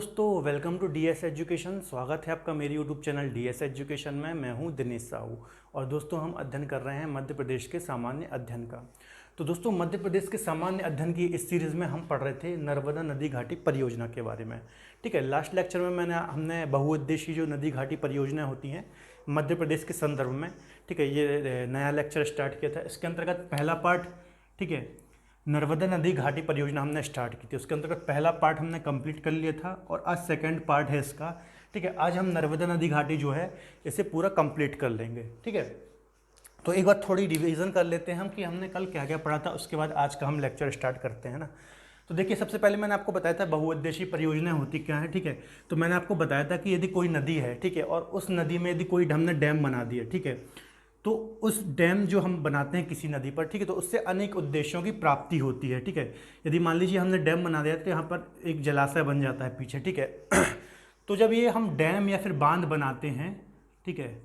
दोस्तों, welcome to DS education. स्वागत है आपका मेरे यूट्यूब चैनल डीएस एजुकेशन में। मैं हूं दिनेश साहू और दोस्तों हम अध्ययन कर रहे हैं मध्य प्रदेश के सामान्य अध्ययन का। तो दोस्तों मध्य प्रदेश के सामान्य अध्ययन की इस सीरीज़ में हम पढ़ रहे थे नर्मदा नदी घाटी परियोजना के बारे में। ठीक है, लास्ट लेक्चर में हमने बहुउद्देशीय जो नदी घाटी परियोजना होती हैं मध्य प्रदेश के संदर्भ में, ठीक है, ये नया लेक्चर स्टार्ट किया था। इसके अंतर्गत पहला पार्ट, ठीक है, नर्मदा नदी घाटी परियोजना हमने स्टार्ट की थी। उसके अंतर्गत पहला पार्ट हमने कंप्लीट कर लिया था और आज सेकंड पार्ट है इसका। ठीक है, आज हम नर्मदा नदी घाटी जो है इसे पूरा कंप्लीट कर लेंगे। ठीक है, तो एक बार थोड़ी रिवीजन कर लेते हैं हम कि हमने कल क्या क्या पढ़ा था, उसके बाद आज का हम लेक्चर स्टार्ट करते हैं ना। तो देखिए, सबसे पहले मैंने आपको बताया था बहुउद्देशीय परियोजना होती क्या है। ठीक है, तो मैंने आपको बताया था कि यदि कोई नदी है, ठीक है, और उस नदी में यदि कोई हमने डैम बना दिया, ठीक है, तो उस डैम जो हम बनाते हैं किसी नदी पर, ठीक है, तो उससे अनेक उद्देश्यों की प्राप्ति होती है। ठीक है, यदि मान लीजिए हमने डैम बना दिया तो यहाँ पर एक जलाशय बन जाता है पीछे। ठीक है, तो जब ये हम डैम या फिर बांध बनाते हैं, ठीक है,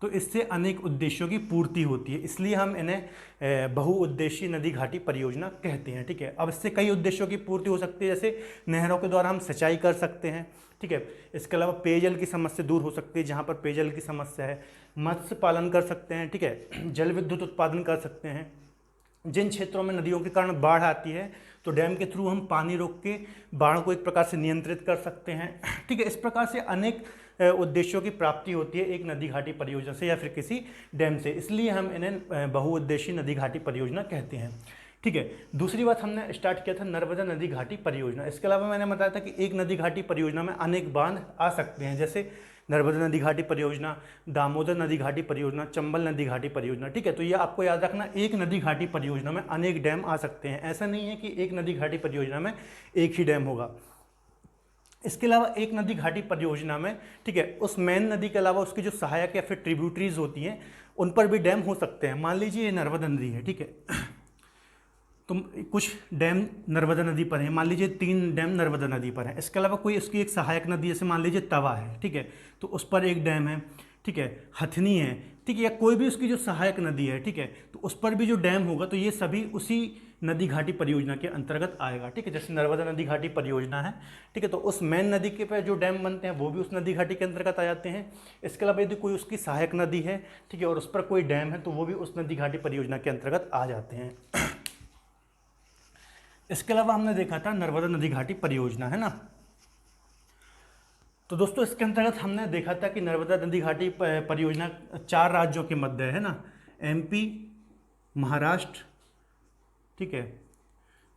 तो इससे अनेक उद्देश्यों की पूर्ति होती है, इसलिए हम इन्हें बहुउद्देशीय नदी घाटी परियोजना कहते हैं। ठीक है, अब इससे कई उद्देश्यों की पूर्ति हो सकती है, जैसे नहरों के द्वारा हम सिंचाई कर सकते हैं। ठीक है, इसके अलावा पेयजल की समस्या दूर हो सकती है जहाँ पर पेयजल की समस्या है, मत्स्य पालन कर सकते हैं। ठीक है, जल विद्युत उत्पादन कर सकते हैं। जिन क्षेत्रों में नदियों के कारण बाढ़ आती है तो डैम के थ्रू हम पानी रोक के बाढ़ को एक प्रकार से नियंत्रित कर सकते हैं। ठीक है, इस प्रकार से अनेक उद्देश्यों की प्राप्ति होती है एक नदी घाटी परियोजना से या फिर किसी डैम से, इसलिए हम इन्हें बहुउद्देशीय नदी घाटी परियोजना कहते हैं। ठीक है, दूसरी बात हमने स्टार्ट किया था नर्मदा नदी घाटी परियोजना। इसके अलावा मैंने बताया था कि एक नदी घाटी परियोजना में अनेक बांध आ सकते हैं, जैसे नर्मदा नदी घाटी परियोजना, दामोदर नदी घाटी परियोजना, चंबल नदी घाटी परियोजना। ठीक है, तो ये आपको याद रखना, एक नदी घाटी परियोजना में अनेक डैम आ सकते हैं। ऐसा नहीं है कि एक नदी घाटी परियोजना में एक ही डैम होगा। इसके अलावा एक नदी घाटी परियोजना में, ठीक है, उस मेन नदी के अलावा उसकी जो सहायक या फिर ट्रिब्यूटरीज होती हैं उन पर भी डैम हो सकते हैं। मान लीजिए ये नर्मदा नदी है, ठीक है, तो कुछ डैम नर्मदा नदी पर है, मान लीजिए 3 डैम नर्मदा नदी पर है। इसके अलावा कोई उसकी एक सहायक नदी, जैसे मान लीजिए तवा है, ठीक है, तो उस पर एक डैम है। ठीक है, हथनी है, ठीक है, या कोई भी उसकी जो सहायक नदी है, ठीक है, तो उस पर भी जो डैम होगा तो ये सभी उसी नदी घाटी परियोजना के अंतर्गत आएगा। ठीक है, जैसे नर्मदा नदी घाटी परियोजना है, ठीक है, तो उस मेन नदी के पर जो डैम बनते हैं वो भी उस नदी घाटी के अंतर्गत आ जाते हैं। इसके अलावा यदि कोई उसकी सहायक नदी है, ठीक है, और उस पर कोई डैम है तो वो भी उस नदी घाटी परियोजना के अंतर्गत आ जाते हैं। इसके अलावा हमने देखा था नर्मदा नदी घाटी परियोजना, है ना। तो दोस्तों इसके अंतर्गत हमने देखा था कि नर्मदा नदी घाटी परियोजना 4 राज्यों के मध्य है ना, एमपी, महाराष्ट्र, ठीक है,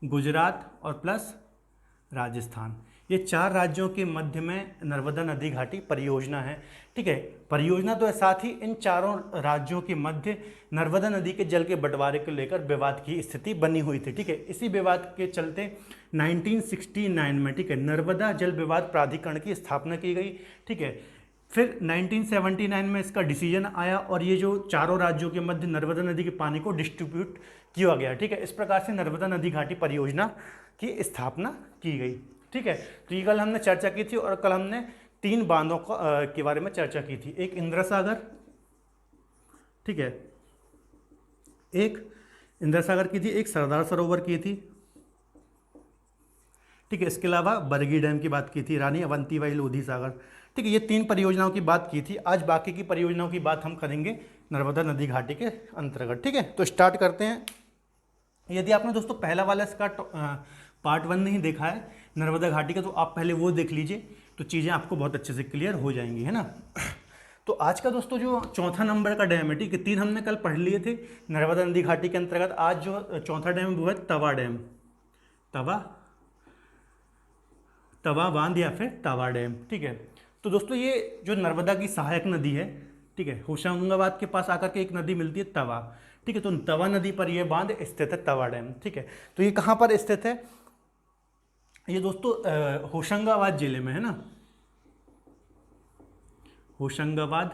गुजरात और प्लस राजस्थान, ये 4 राज्यों के मध्य में नर्मदा नदी घाटी परियोजना है। ठीक है, परियोजना तो है, साथ ही इन चारों राज्यों के मध्य नर्मदा नदी के जल के बंटवारे को लेकर विवाद की स्थिति बनी हुई थी। ठीक है, इसी विवाद के चलते 1969 में, ठीक है, नर्मदा जल विवाद प्राधिकरण की स्थापना की गई। ठीक है, फिर 1979 में इसका डिसीजन आया और ये जो चारों राज्यों के मध्य नर्मदा नदी के पानी को डिस्ट्रीब्यूट किया गया। ठीक है, इस प्रकार से नर्मदा नदी घाटी परियोजना की स्थापना की गई। ठीक है, तो ये कल हमने चर्चा की थी और कल हमने 3 बांधों के बारे में चर्चा की थी। एक इंदिरा सागर, ठीक है, एक इंदिरा सागर की थी, एक सरदार सरोवर की थी। ठीक है, इसके अलावा बरगी डैम की बात की थी, रानी अवंतीबाई लोधी सागर। ठीक है, ये 3 परियोजनाओं की बात की थी। आज बाकी की परियोजनाओं की बात हम करेंगे नर्मदा नदी घाटी के अंतर्गत। ठीक है, तो स्टार्ट करते हैं। यदि आपने दोस्तों पहला वाला इसका पार्ट 1 नहीं देखा है नर्मदा घाटी का, तो आप पहले वो देख लीजिए, तो चीज़ें आपको बहुत अच्छे से क्लियर हो जाएंगी, है ना। तो आज का दोस्तों जो चौथा नंबर का डैम है, ठीक है, 3 हमने कल पढ़ लिए थे नर्मदा नदी घाटी के अंतर्गत। आज जो चौथा डैम वो है तवा डैम, तवा बांध या फिर तवा डैम। ठीक है, तो दोस्तों ये जो नर्मदा की सहायक नदी है, ठीक है, होशंगाबाद के पास आकर के एक नदी मिलती है तवा। ठीक है, तो तवा नदी पर यह बांध स्थित है, तवा डैम। ठीक है, तो ये कहाँ पर स्थित है, ये दोस्तों होशंगाबाद जिले में है ना, होशंगाबाद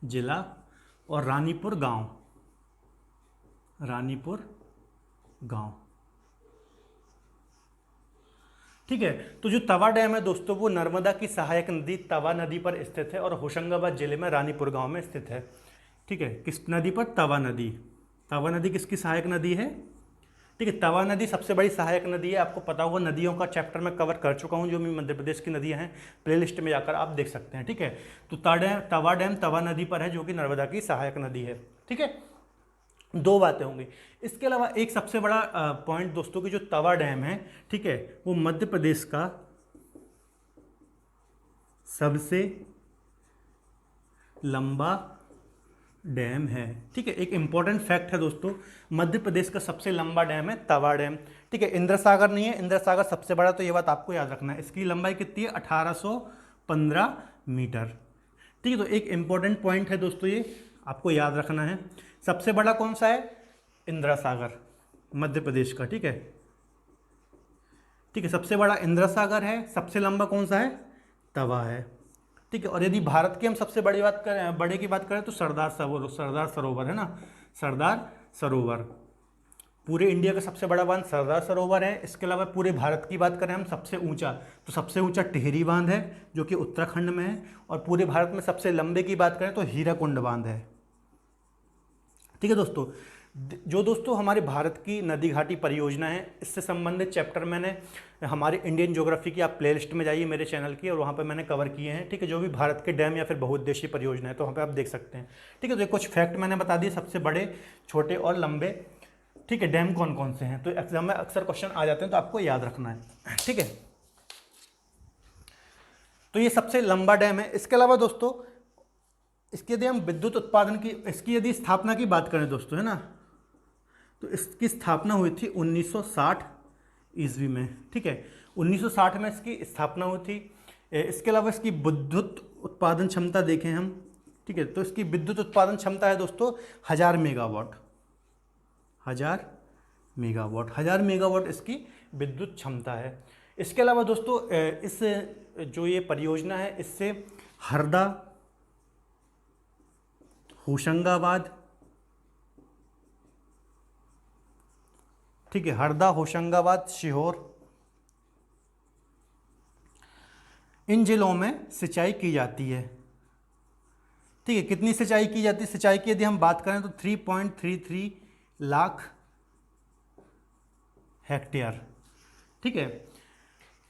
जिला और रानीपुर गांव। ठीक है, तो जो तवा डैम है दोस्तों वो नर्मदा की सहायक नदी तवा नदी पर स्थित है और होशंगाबाद जिले में रानीपुर गांव में स्थित है। ठीक है, किस नदी पर, तवा नदी। तवा नदी किसकी सहायक नदी है, ठीक है। तवा नदी सबसे बड़ी सहायक नदी है, आपको पता होगा, नदियों का चैप्टर मैं कवर कर चुका हूँ जो भी मध्य प्रदेश की नदियाँ हैं, प्लेलिस्ट में जाकर आप देख सकते हैं। ठीक है, तो तवा डैम तवा नदी पर है जो कि नर्मदा की सहायक नदी है। ठीक है, दो बातें होंगी। इसके अलावा एक सबसे बड़ा पॉइंट दोस्तों की जो तवा डैम है, ठीक है, वो मध्य प्रदेश का सबसे लंबा डैम है। ठीक है, एक इंपॉर्टेंट फैक्ट है दोस्तों, मध्य प्रदेश का सबसे लंबा डैम है तवा डैम। ठीक है, इंद्र सागर नहीं है, इंद्र सागर सबसे बड़ा, तो ये बात आपको याद रखना है। इसकी लंबाई कितनी है? 1815 मीटर। ठीक है, तो एक इंपॉर्टेंट पॉइंट है दोस्तों, ये आपको याद रखना है। सबसे बड़ा कौन सा है? इंदिरा सागर, मध्य प्रदेश का। ठीक है, ठीक है, सबसे बड़ा इंदिरा सागर है। सबसे लंबा कौन सा है? तवा है। ठीक है, और यदि भारत की हम सबसे बड़ी बात करें, बड़े की बात करें, तो सरदार सरोवर है ना, सरदार सरोवर। पूरे इंडिया का सबसे बड़ा बांध सरदार सरोवर है। इसके अलावा पूरे भारत की बात करें हम सबसे ऊंचा, तो सबसे ऊंचा टिहरी बांध है जो कि उत्तराखंड में है। और पूरे भारत में सबसे लंबे की बात करें तो हीराकुंड बांध है। ठीक है दोस्तों, जो दोस्तों हमारे भारत की नदी घाटी परियोजना है, इससे संबंधित चैप्टर मैंने हमारे इंडियन ज्योग्राफी की, आप प्लेलिस्ट में जाइए मेरे चैनल की, और वहाँ पर मैंने कवर किए हैं। ठीक है, जो भी भारत के डैम या फिर बहुउद्देशीय परियोजना है, तो वहाँ पे आप देख सकते हैं। ठीक है, तो ये कुछ फैक्ट मैंने बता दिए, सबसे बड़े, छोटे और लंबे। ठीक है, डैम कौन कौन से हैं, तो एग्जाम में अक्सर क्वेश्चन आ जाते हैं, तो आपको याद रखना है। ठीक है, तो ये सबसे लंबा डैम है। इसके अलावा दोस्तों, इसकी यदि हम विद्युत उत्पादन की, इसकी यदि स्थापना की बात करें दोस्तों, है ना, तो इसकी स्थापना हुई थी 1960 ईस्वी में। ठीक है, 1960 में इसकी स्थापना हुई थी। इसके अलावा इसकी विद्युत उत्पादन क्षमता देखें हम, ठीक है, तो इसकी विद्युत उत्पादन क्षमता है दोस्तों 1000 मेगावाट। 1000 मेगावाट इसकी विद्युत क्षमता है। इसके अलावा दोस्तों, इस जो ये परियोजना है, इससे हरदा, होशंगाबाद, ठीक है, हरदा, होशंगाबाद, सीहोर, इन जिलों में सिंचाई की जाती है। ठीक है, कितनी सिंचाई की जाती है? सिंचाई की यदि हम बात करें तो 3.33 लाख हेक्टेयर। ठीक है,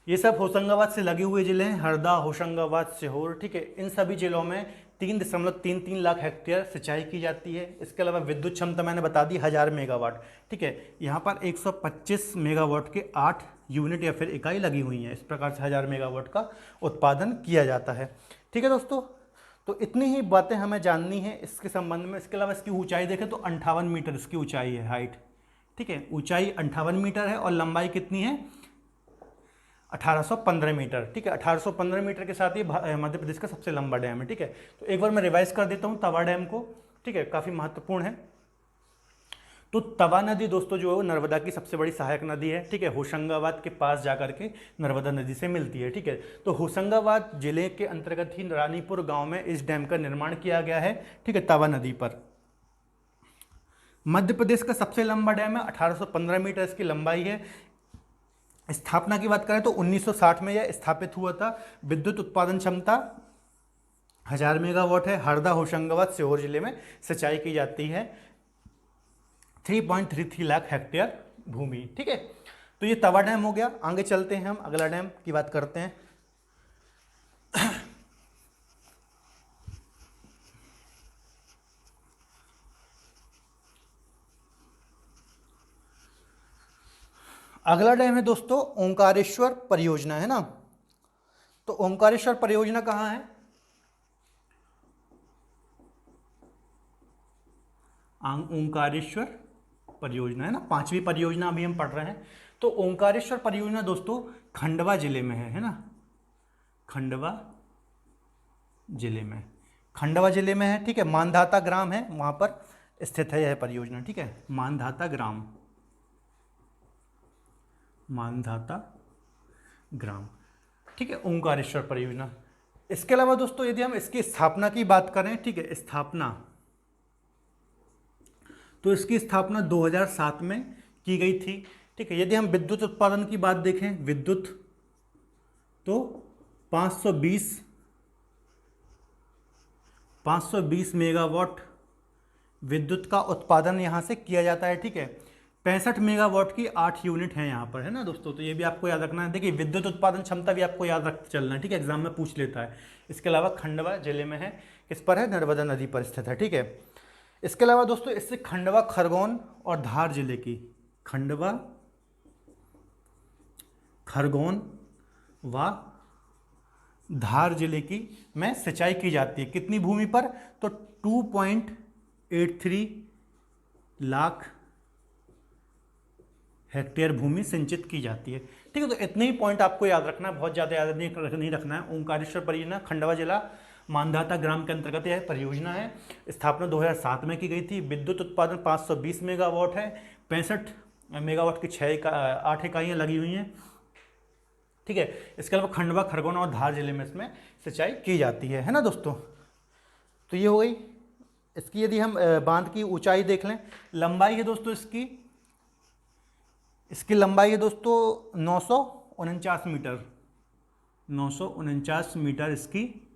ये सब होशंगाबाद से लगे हुए जिले हैं, हरदा, होशंगाबाद, सीहोर। ठीक है, इन सभी जिलों में 3.33 लाख हेक्टेयर सिंचाई की जाती है। इसके अलावा विद्युत क्षमता मैंने बता दी 1000 मेगावाट। ठीक है, यहाँ पर 125 मेगावाट के 8 यूनिट या फिर इकाई लगी हुई हैं। इस प्रकार से 1000 मेगावाट का उत्पादन किया जाता है। ठीक है दोस्तों, तो इतनी ही बातें हमें जाननी है इसके संबंध में। इसके अलावा इसकी ऊंचाई देखें तो 58 मीटर इसकी ऊंचाई है, हाइट। ठीक है, ऊंचाई 58 मीटर है और लंबाई कितनी है? 1815 मीटर। ठीक है, 1815 मीटर के साथ ही मध्य प्रदेश का सबसे लंबा डैम है। ठीक है, तो एक बार मैं रिवाइज कर देता हूँ तवा डैम को। ठीक है, काफ़ी महत्वपूर्ण है। तो तवा नदी दोस्तों जो है वो नर्मदा की सबसे बड़ी सहायक नदी है। ठीक है, होशंगाबाद के पास जाकर के नर्मदा नदी से मिलती है। ठीक है, तो होशंगाबाद जिले के अंतर्गत ही रानीपुर गांव में इस डैम का निर्माण किया गया है। ठीक है, तवा नदी पर। मध्य प्रदेश का सबसे लंबा डैम है, 1815 मीटर इसकी लंबाई है। स्थापना की बात करें तो 1960 में यह स्थापित हुआ था। विद्युत उत्पादन क्षमता 1000 मेगावाट है। हरदा, होशंगाबाद, सीहोर जिले में सिंचाई की जाती है। 3.33 लाख हेक्टेयर भूमि। ठीक है, तो ये तवा डैम हो गया। आगे चलते हैं, हम अगला डैम की बात करते हैं। अगला डैम है दोस्तों ओंकारेश्वर परियोजना, है ना। तो ओंकारेश्वर परियोजना कहाँ है? ओंकारेश्वर परियोजना, है ना, 5वीं परियोजना अभी हम पढ़ रहे हैं। तो ओंकारेश्वर परियोजना दोस्तों खंडवा जिले में है ना, खंडवा जिले में, खंडवा जिले में है। ठीक है, मानधाता ग्राम है वहाँ पर स्थित है यह परियोजना। ठीक है, मानधाता ग्राम, मानधाता ग्राम। ठीक है, ओंकारेश्वर परियोजना। इसके अलावा दोस्तों यदि हम इसकी स्थापना की बात करें, ठीक है, स्थापना, तो इसकी स्थापना 2007 में की गई थी। ठीक है, यदि हम विद्युत उत्पादन की बात देखें, विद्युत, तो 520 मेगावाट विद्युत का उत्पादन यहाँ से किया जाता है। ठीक है, 65 मेगावाट की 8 यूनिट है यहाँ पर, है ना दोस्तों। तो ये भी आपको याद रखना है। देखिए विद्युत उत्पादन क्षमता भी आपको याद रखते चलना है, ठीक है, एग्जाम में पूछ लेता है। इसके अलावा खंडवा जिले में है, किस पर है, नर्मदा नदी पर स्थित है, ठीक है। इसके अलावा दोस्तों इससे खंडवा, खरगोन और धार जिले की, खंडवा, खरगोन व धार जिले की में सिंचाई की जाती है। कितनी भूमि पर, तो 2.83 लाख हेक्टेयर भूमि सिंचित की जाती है, ठीक है। तो इतने ही पॉइंट आपको याद रखना है, बहुत ज़्यादा याद नहीं रखना है। ओंकारेश्वर परियोजना खंडवा जिला मानधाता ग्राम के अंतर्गत यह परियोजना है। स्थापना 2007 में की गई थी। विद्युत उत्पादन 520 मेगावाट है। 65 मेगावाट की 8 इकाइयाँ लगी हुई हैं, ठीक है। इसके अलावा खंडवा, खरगोन और धार जिले में इसमें सिंचाई की जाती है ना दोस्तों। तो ये हो गई इसकी। यदि हम बांध की ऊंचाई देख लें, लंबाई है दोस्तों इसकी लंबाई है दोस्तों 949 मीटर, 949 मीटर इसकी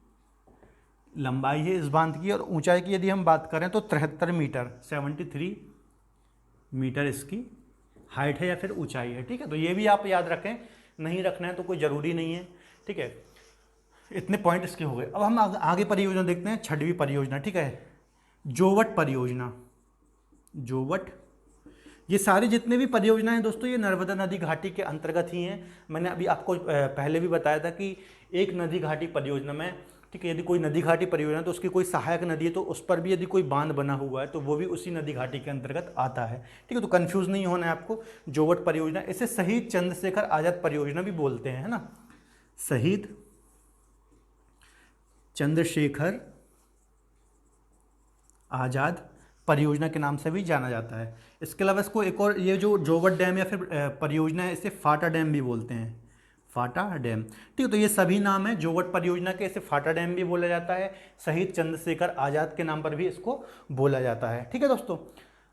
लंबाई है इस बांध की। और ऊंचाई की यदि हम बात करें तो 73 मीटर, 73 मीटर इसकी हाइट है या फिर ऊंचाई है, ठीक है। तो ये भी आप याद रखें, नहीं रखना है तो कोई ज़रूरी नहीं है, ठीक है। इतने पॉइंट इसके हो गए। अब हम आगे परियोजना देखते हैं, 6वीं परियोजना, ठीक है, जोवट परियोजना। जोवट, ये सारी जितने भी परियोजनाएं दोस्तों ये नर्मदा नदी घाटी के अंतर्गत ही हैं। मैंने अभी आपको पहले भी बताया था कि एक नदी घाटी परियोजना में, ठीक है, यदि कोई नदी घाटी परियोजना है तो उसकी कोई सहायक नदी है तो उस पर भी यदि कोई बांध बना हुआ है तो वो भी उसी नदी घाटी के अंतर्गत आता है, ठीक है। तो कंफ्यूज नहीं होना है आपको। जोवट परियोजना, इसे शहीद चंद्रशेखर आजाद परियोजना भी बोलते हैं, है ना, शहीद चंद्रशेखर आजाद परियोजना के नाम से भी जाना जाता है। इसके अलावा इसको एक और, ये जो जोवट डैम या फिर परियोजना है, इसे फाटा डैम भी बोलते हैं, फाटा डैम, ठीक है। तो ये सभी नाम है जोवट परियोजना के। इसे फाटा डैम भी बोला जाता है, शहीद चंद्रशेखर आजाद के नाम पर भी इसको बोला जाता है, ठीक है दोस्तों।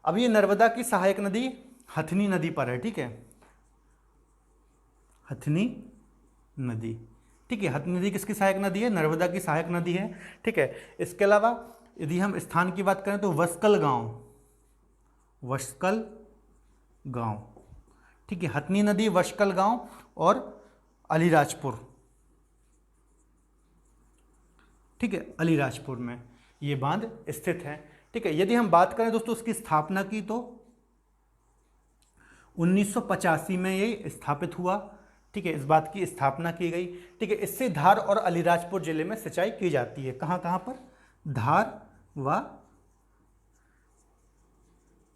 अब ये नर्मदा की सहायक नदी हथनी नदी पर है, ठीक है, हथनी नदी, ठीक है। हथनी नदी किसकी सहायक नदी है, नर्मदा की सहायक नदी है, ठीक है। इसके अलावा यदि हम स्थान की बात करें तो वस्कल गांव, वस्कल गांव, ठीक है, हथनी नदी, वस्कल गांव और अलीराजपुर, ठीक है, अलीराजपुर में ये बांध स्थित है, ठीक है। यदि हम बात करें दोस्तों उसकी स्थापना की तो 1985 में ये स्थापित हुआ, ठीक है, इस बात की स्थापना की गई, ठीक है। इससे धार और अलीराजपुर जिले में सिंचाई की जाती है। कहाँ कहाँ पर, धार व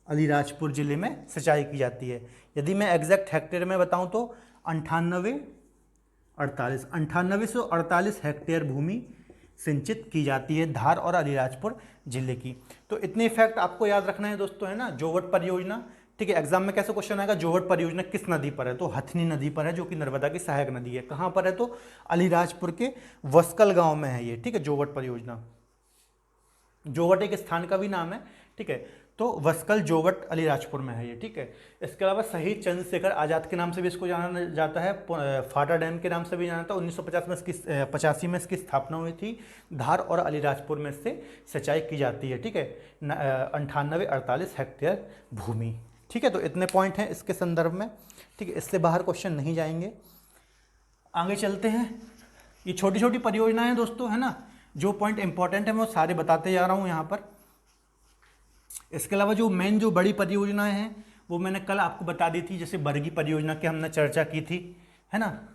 अलीराजपुर जिले में सिंचाई की जाती है। यदि मैं एग्जैक्ट हेक्टेयर में बताऊं तो 9848 हेक्टेयर भूमि सिंचित की जाती है धार और अलीराजपुर जिले की। तो इतने फैक्ट आपको याद रखना है दोस्तों, है ना। जोवट परियोजना, ठीक है, एग्जाम में कैसे क्वेश्चन आएगा, जोवट परियोजना किस नदी पर है, तो हथनी नदी पर है जो कि नर्मदा की सहायक नदी है। कहाँ पर है, तो अलीराजपुर के वस्कल गांव में है ये, ठीक है, जोवट परियोजना। जोवट एक स्थान का भी नाम है, ठीक है। तो वस्कल जोवट अलीराजपुर में है ये, ठीक है। इसके अलावा शहीद चंद्रशेखर आजाद के नाम से भी इसको जाना जाता है, फाटा डैम के नाम से भी जाना था। 1950 में इसकी 85 में इसकी स्थापना हुई थी। धार और अलीराजपुर में इससे सिंचाई की जाती है, ठीक है, 9848 हेक्टेयर भूमि, ठीक है। तो इतने पॉइंट हैं इसके संदर्भ में, ठीक है, इससे बाहर क्वेश्चन नहीं जाएंगे। आगे चलते हैं। ये छोटी छोटी परियोजनाएं हैं दोस्तों, है ना, जो पॉइंट इंपॉर्टेंट है मैं वो सारे बताते जा रहा हूँ यहाँ पर। इसके अलावा जो मेन जो बड़ी परियोजनाएं हैं वो मैंने कल आपको बता दी थी, जैसे बरगी परियोजना की हमने चर्चा की थी, है ना,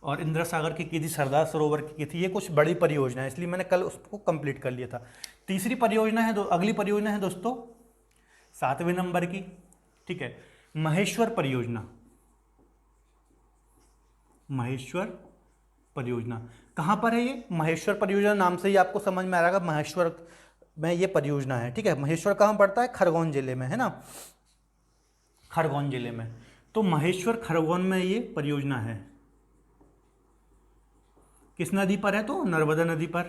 और इंदिरा सागर की थी, सरदार सरोवर की थी। ये कुछ बड़ी परियोजना है इसलिए मैंने कल उसको कंप्लीट कर लिया था। तीसरी परियोजना है, अगली परियोजना है दोस्तों 7वें नंबर की, ठीक है, महेश्वर परियोजना। महेश्वर परियोजना कहाँ पर है ये, महेश्वर परियोजना नाम से ही आपको समझ में आ रहा है, महेश्वर में ये परियोजना है, ठीक है। महेश्वर कहाँ पड़ता है, खरगोन जिले में, है ना, खरगोन जिले में। तो महेश्वर खरगोन में ये परियोजना है। किस नदी पर है, तो नर्मदा नदी पर,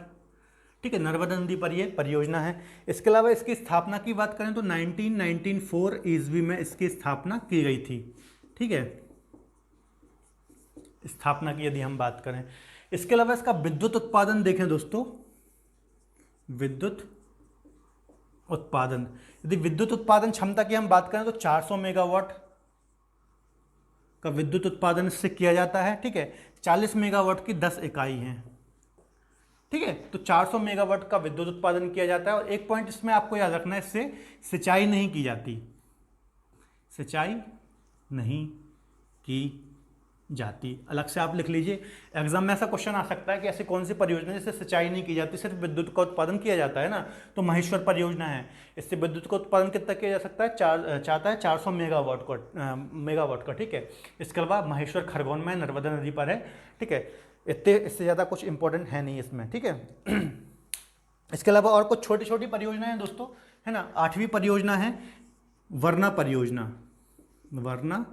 ठीक है, नर्मदा नदी पर ये परियोजना है। इसके अलावा इसकी स्थापना की बात करें तो 1994 ईस्वी में इसकी स्थापना की गई थी, ठीक है, स्थापना की यदि हम बात करें। इसके अलावा इसका विद्युत उत्पादन देखें दोस्तों, विद्युत उत्पादन, यदि विद्युत उत्पादन क्षमता की हम बात करें तो 400 मेगावाट का विद्युत उत्पादन इससे किया जाता है। ठीक है, 40 मेगावाट की 10 इकाई हैं। ठीक है, तो 400 मेगावाट का विद्युत उत्पादन किया जाता है। और एक पॉइंट इसमें आपको याद रखना है, इससे सिंचाई नहीं की जाती, सिंचाई नहीं की जाती। अलग से आप लिख लीजिए, एग्जाम में ऐसा क्वेश्चन आ सकता है कि ऐसी कौन सी परियोजना जिससे सिंचाई नहीं की जाती, सिर्फ विद्युत का उत्पादन किया जाता है ना। तो महेश्वर परियोजना है, इससे विद्युत का उत्पादन कितना किया जा सकता है, चाहता है 400 मेगावाट का। ठीक है, इसके अलावा महेश्वर खरगोन में नर्मदा नदी पर है। ठीक है, इतने, इससे ज़्यादा कुछ इंपॉर्टेंट है नहीं इसमें। ठीक है, इसके अलावा और कुछ छोटी छोटी परियोजनाएं हैं दोस्तों, है ना। 8वीं परियोजना है वर्ना परियोजना। वर्ना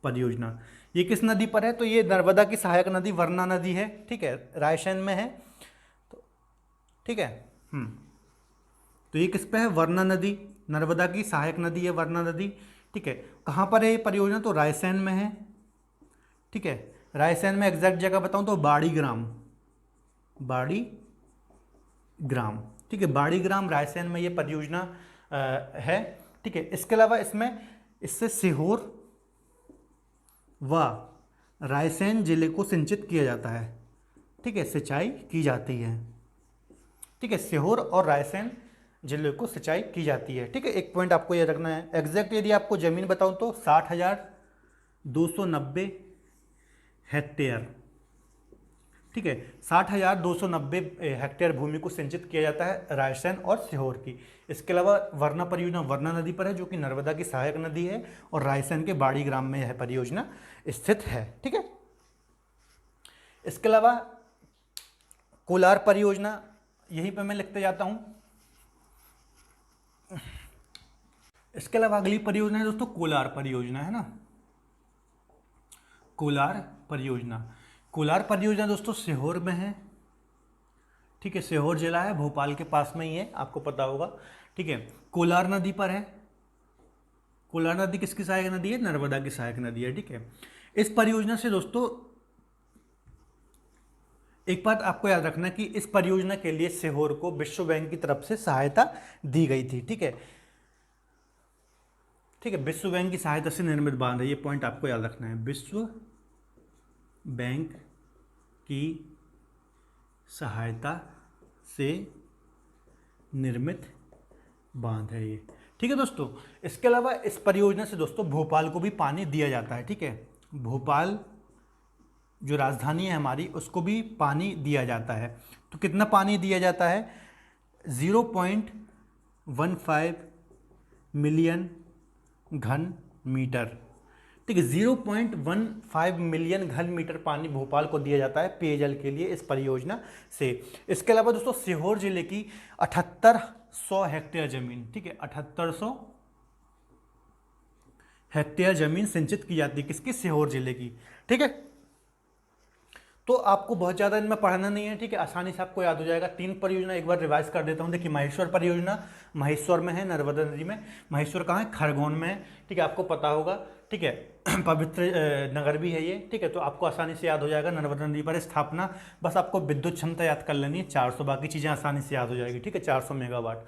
परियोजना ये किस नदी पर है, तो ये नर्मदा की सहायक नदी वर्ना नदी है। ठीक है, रायसेन में है। तो ठीक है, तो ये किस पे है, वर्ना नदी, नर्मदा की सहायक नदी है वर्ना नदी। ठीक है, कहाँ पर है ये परियोजना, तो रायसेन में है। ठीक है, रायसेन में एग्जैक्ट जगह बताऊं तो बाड़ी ग्राम, बाड़ी ग्राम। ठीक है, बाड़ी ग्राम रायसेन में ये परियोजना है। ठीक है, इसके अलावा इससे सीहोर व रायसेन जिले को सिंचित किया जाता है। ठीक है, सिंचाई की जाती है। ठीक है, सीहोर और रायसेन जिले को सिंचाई की जाती है। ठीक है, एक पॉइंट आपको ये रखना है। एग्जैक्ट यदि आपको जमीन बताऊं तो 60,290 हेक्टेयर। ठीक है, 60,290 हेक्टेयर भूमि को सिंचित किया जाता है रायसेन और सीहोर की। इसके अलावा वर्ना परियोजना वर्ना नदी पर है, जो कि नर्मदा की सहायक नदी है, और रायसेन के बाड़ी ग्राम में यह परियोजना स्थित है। ठीक है, इसके अलावा कोलार परियोजना, यहीं पर मैं लिखते जाता हूं। इसके अलावा अगली परियोजना है दोस्तों कोलार परियोजना, है ना। कोलार परियोजना, कोलार परियोजना दोस्तों सीहोर में है। ठीक है, सीहोर जिला है, भोपाल के पास में ही है, आपको पता होगा। ठीक है, कोलार नदी पर है। कोलार नदी किसकी सहायक नदी है, नर्मदा की सहायक नदी है। ठीक है, इस परियोजना से दोस्तों एक बात आपको याद रखना कि इस परियोजना के लिए सीहोर को विश्व बैंक की तरफ से सहायता दी गई थी। ठीक है, ठीक है, विश्व बैंक की सहायता से निर्मित बांध है, ये पॉइंट आपको याद रखना है। विश्व बैंक की सहायता से निर्मित बांध है ये। ठीक है दोस्तों, इसके अलावा इस परियोजना से दोस्तों भोपाल को भी पानी दिया जाता है। ठीक है, भोपाल जो राजधानी है हमारी, उसको भी पानी दिया जाता है। तो कितना पानी दिया जाता है, 0.15 मिलियन घन मीटर। ठीक है, 0.15 मिलियन घन मीटर पानी भोपाल को दिया जाता है पेयजल के लिए इस परियोजना से। इसके अलावा दोस्तों सीहोर जिले की 7800 हेक्टेयर जमीन, ठीक है, 7800 हेक्टेयर जमीन सिंचित की जाती है, किसकी, सीहोर जिले की। ठीक है, तो आपको बहुत ज़्यादा इनमें पढ़ना नहीं है। ठीक है, आसानी से आपको याद हो जाएगा। 3 परियोजना एक बार रिवाइज कर देता हूँ। देखिए, महेश्वर परियोजना महेश्वर में है, नर्मदा नदी में। महेश्वर कहाँ है, खरगोन में है। ठीक है, आपको पता होगा। ठीक है, पवित्र नगर भी है ये। ठीक है, तो आपको आसानी से याद हो जाएगा। नर्मदा नदी पर स्थापना, बस आपको विद्युत क्षमता याद कर लेनी है 400, बाकी चीज़ें आसानी से याद हो जाएगी। ठीक है, 400 मेगावाट।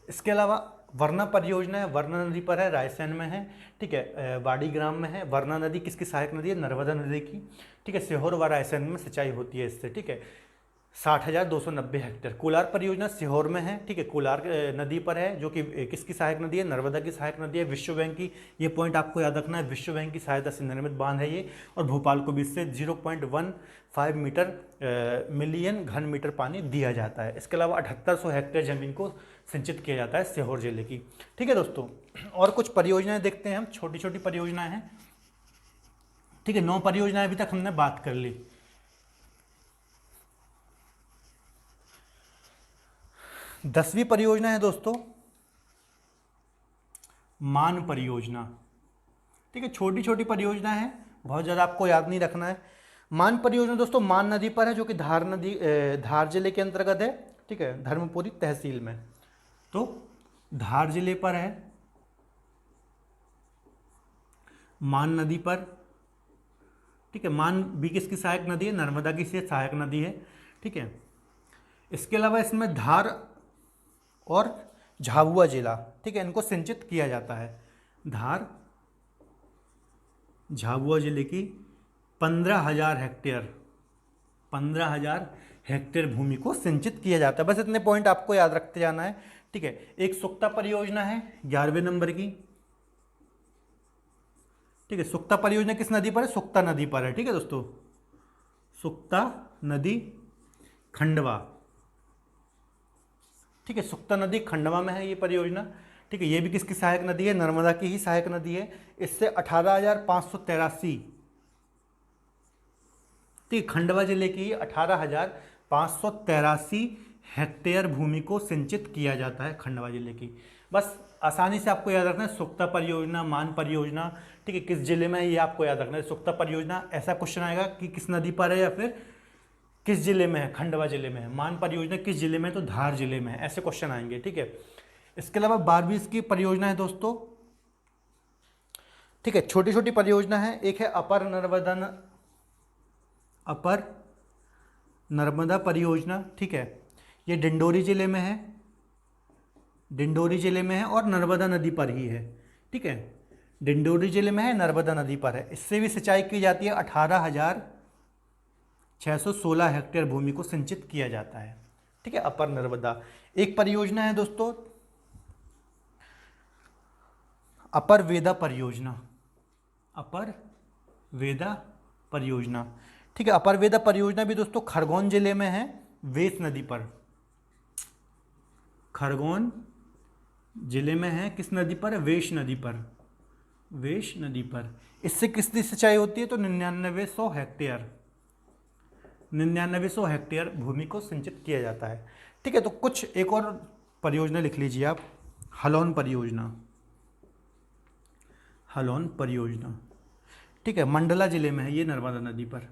इसके अलावा वर्ना परियोजना है, वर्ना नदी पर है, रायसेन में है। ठीक है, बाड़ी ग्राम में है। वर्ना नदी किसकी सहायक नदी है, नर्मदा नदी की। ठीक है, सीहोर व रायसेन में सिंचाई होती है इससे। ठीक है, 60,290 हेक्टेयर। कोलार परियोजना सीहोर में है। ठीक है, कोलार नदी पर है, जो कि किसकी सहायक नदी है, नर्मदा की सहायक नदी है, विश्व बैंक की। ये पॉइंट आपको याद रखना है, विश्व बैंक की सहायता से निर्मित बांध है ये। और भोपाल को भी इससे 0.15 मिलियन घन मीटर पानी दिया जाता है। इसके अलावा 7800 हेक्टेयर जमीन को सिंचित किया जाता है सीहोर जिले की। ठीक है दोस्तों, और कुछ परियोजनाएं देखते हैं हम, छोटी छोटी परियोजनाएं हैं। ठीक है, 9 परियोजनाएं अभी तक हमने बात कर ली। 10वीं परियोजना है दोस्तों मान परियोजना। ठीक है, छोटी छोटी परियोजना है, बहुत ज़्यादा आपको याद नहीं रखना है। मान परियोजना दोस्तों मान नदी पर है, जो कि धार जिले के अंतर्गत है। ठीक है, धर्मपुरी तहसील में। तो धार जिले पर है, मान नदी पर। ठीक है, मान भी किसकी सहायक नदी है, नर्मदा की सहायक नदी है। ठीक है, इसके अलावा इसमें धार और झाबुआ जिला, ठीक है, इनको सिंचित किया जाता है। धार झाबुआ जिले की 15,000 हेक्टेयर 15,000 हेक्टेयर भूमि को सिंचित किया जाता है। बस इतने पॉइंट आपको याद रखते जाना है, ठीक है। एक सुक्ता परियोजना है 11वें नंबर की, ठीक है। सुक्ता परियोजना किस नदी पर है? सुक्ता नदी पर है, ठीक है दोस्तों, सुक्ता नदी खंडवा, ठीक है। सुक्ता नदी खंडवा में है ये परियोजना, ठीक है। ये भी किसकी सहायक नदी है? नर्मदा की ही सहायक नदी है। इससे 18,583, ठीक, खंडवा जिले की 18,583 हेक्टेयर भूमि को सिंचित किया जाता है खंडवा जिले की। बस आसानी से आपको याद रखना है, सुक्ता परियोजना, मान परियोजना, ठीक है, किस जिले में है ये आपको याद रखना है। सुक्ता परियोजना ऐसा क्वेश्चन आएगा कि किस नदी पर है या फिर किस जिले में है? खंडवा जिले में है। मान परियोजना किस जिले में है? तो धार जिले में है। ऐसे क्वेश्चन आएंगे, ठीक है। इसके अलावा 12वीं इसकी परियोजना है दोस्तों, ठीक है, छोटी छोटी परियोजना है। एक है अपर नर्मदा परियोजना, ठीक है, ये डिंडोरी जिले में है, डिंडोरी जिले में है और नर्मदा नदी पर ही है, ठीक है। डिंडोरी जिले में है, नर्मदा नदी पर है। इससे भी सिंचाई की जाती है। 18,616 हेक्टेयर भूमि को सिंचित किया जाता है, ठीक है, अपर नर्मदा। एक परियोजना है दोस्तों अपर वेदा परियोजना, अपर वेदा परियोजना, ठीक है। अपर वेदा परियोजना भी दोस्तों खरगोन जिले में है, वेश नदी पर, खरगोन जिले में है। किस नदी पर? वेश नदी पर, वेश नदी पर। इससे किसकी सिंचाई होती है? तो 9900 हेक्टेयर 9900 हेक्टेयर भूमि को सिंचित किया जाता है, ठीक है। तो कुछ एक और परियोजना लिख लीजिए आप, हलोन परियोजना, हलोन परियोजना, ठीक है, मंडला जिले में है ये, नर्मदा नदी पर,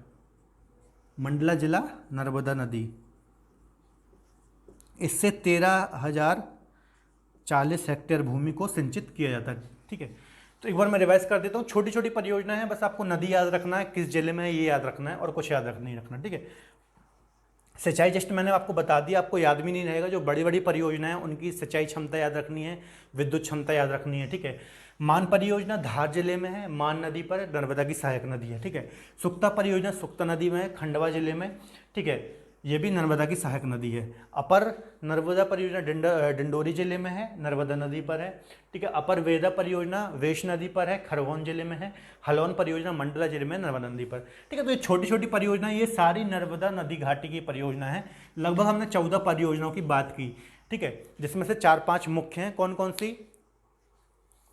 मंडला जिला, नर्मदा नदी। इससे 13,040 हेक्टेयर भूमि को सिंचित किया जाता है, ठीक है। तो एक बार मैं रिवाइज कर देता हूँ। छोटी छोटी परियोजना है, बस आपको नदी याद रखना है, किस जिले में है ये याद रखना है, और कुछ याद नहीं रखना, ठीक है। सिंचाई जस्ट मैंने आपको बता दिया, आपको याद भी नहीं रहेगा। जो बड़ी बड़ी परियोजना है उनकी सिंचाई क्षमता याद रखनी है, विद्युत क्षमता याद रखनी है, ठीक है। मान परियोजना धार जिले में है, मान नदी पर, नर्मदा की सहायक नदी है, ठीक है। सुक्ता परियोजना सुक्ता नदी में है, खंडवा जिले में, ठीक है, ये भी नर्मदा की सहायक नदी है। अपर नर्मदा परियोजना डिंडोरी जिले में है, नर्मदा नदी पर है, ठीक है। अपर वेदा परियोजना वेश नदी पर है, खरगोन जिले में है। हलोन परियोजना मंडला जिले में, नर्मदा नदी पर, ठीक है। तो ये छोटी छोटी परियोजना, ये सारी नर्मदा नदी घाटी की परियोजना है। लगभग हमने 14 परियोजनाओं की बात की, ठीक है, जिसमें से 4-5 मुख्य हैं। कौन कौन सी?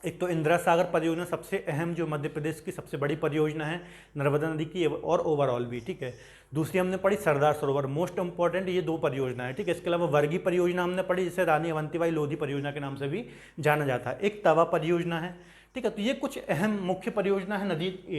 एक तो इंदिरा सागर परियोजना सबसे अहम, जो मध्य प्रदेश की सबसे बड़ी परियोजना है नर्मदा नदी की और ओवरऑल भी, ठीक है। दूसरी हमने पढ़ी सरदार सरोवर, मोस्ट इंपॉर्टेंट ये 2 परियोजना है, ठीक है। इसके अलावा वर्गी परियोजना हमने पढ़ी, जिसे रानी अवंतीबाई लोधी परियोजना के नाम से भी जाना जाता है। एक तवा परियोजना है, ठीक है। तो ये कुछ अहम मुख्य परियोजना है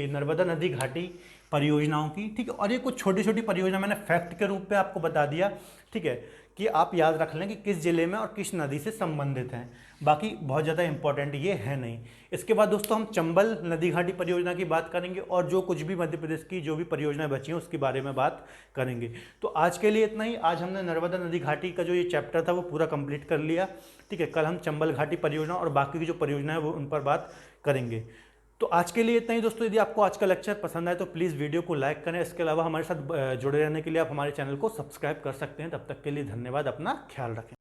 नर्मदा नदी घाटी परियोजनाओं की, ठीक है। और ये कुछ छोटी छोटी परियोजना मैंने फैक्ट के रूप में आपको बता दिया, ठीक है, कि आप याद रख लें कि किस जिले में और किस नदी से संबंधित हैं। बाकी बहुत ज़्यादा इंपॉर्टेंट ये है नहीं। इसके बाद दोस्तों हम चंबल नदी घाटी परियोजना की बात करेंगे, और जो कुछ भी मध्य प्रदेश की जो भी परियोजनाएं बची हैं उसके बारे में बात करेंगे। तो आज के लिए इतना ही। आज हमने नर्मदा नदी घाटी का जो ये चैप्टर था वो पूरा कंप्लीट कर लिया, ठीक है। कल हम चंबल घाटी परियोजना और बाकी की जो परियोजना है वो उन पर बात करेंगे। तो आज के लिए इतना ही दोस्तों। यदि आपको आज का लेक्चर पसंद आए तो प्लीज़ वीडियो को लाइक करें। इसके अलावा हमारे साथ जुड़े रहने के लिए आप हमारे चैनल को सब्सक्राइब कर सकते हैं। तब तक के लिए धन्यवाद। अपना ख्याल रखें।